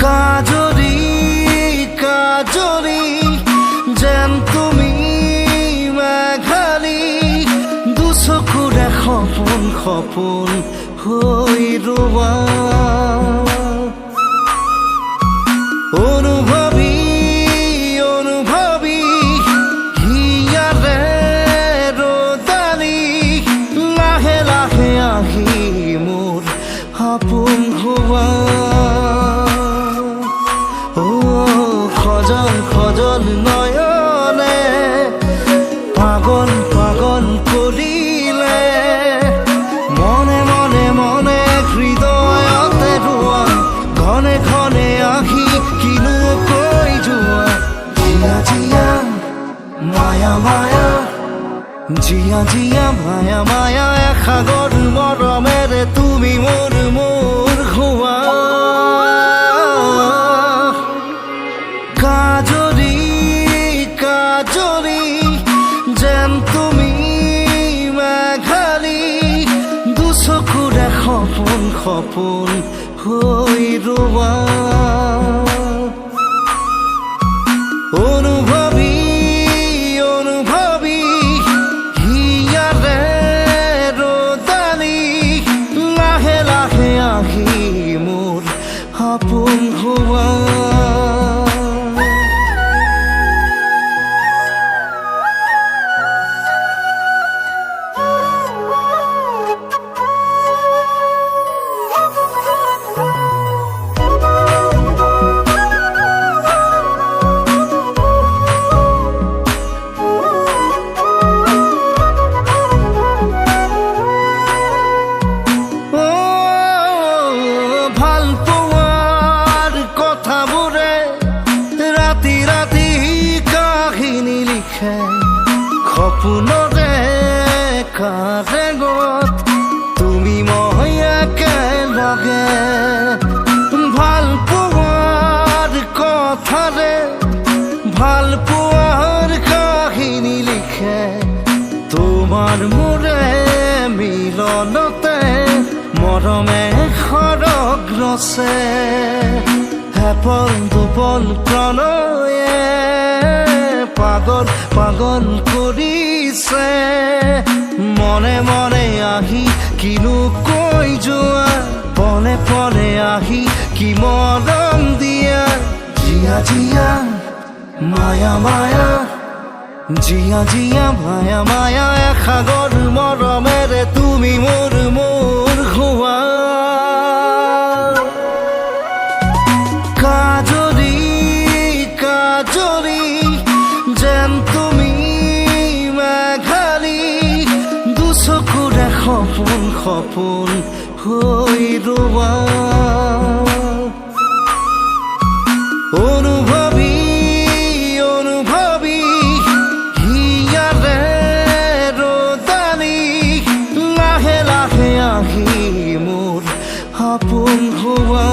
কাজরি কাজরি যেন তুমি মেঘালী দুচকুৰে সপোন সপোন হৈ ৰোৱা অনুভৱী অনুভৱী হিয়াৰে ৰদালি লাহে লাহে আহি মোৰ সপোন হোৱা খজল খজল নয়নে পাগল পাগল কৰিলে মনে মনে মনে হৃদয়তে ৰোৱা ঘনে ঘনে আহি কিনো কৈ যোৱা জিয়া জিয়া মায়া মায়া জিয়া জিয়া মায়া মায়া এসাগৰ মৰমেৰে তুমি মোৰ মোৰ হোৱা কাজরি কাজরি যেন তুমি মেঘালী দুচকুৰে সপোন সপোন হৈ ৰোৱা অনুভৱী অনুভৱী হিয়াৰে ৰদালি লাহে লাহে আহি মোৰ সপোন হোৱা সপোনৰে কাৰেগত তুমি মই একেলগে ভাল পোৱাৰ কথাৰে ভাল পোৱাৰ কাহিনী লিখে তোমাৰ মোৰে মিলনতে মৰমে খৰগ ৰচে হেপল দুপল প্ৰণয়ে পাগল পাগল কৰিছে মনে মনে আহি কিনো কৈ যোৱা পলে পলে আহি কি মৰম দিয়া জিয়া জিয়া মায়া মায়া জিয়া জিয়া মায়া মায়া এসাগৰ মৰমেৰে তুমি মোৰ মোৰ হোৱা কাজরি কাজরি যেন তুমি মেঘালী দুচকুৰে সপোন সপোন হৈ ৰোৱা অনুভৱী অনুভৱী হিয়াৰে ৰদালি লাহে লাহে আহি মোৰ সপোন হোৱা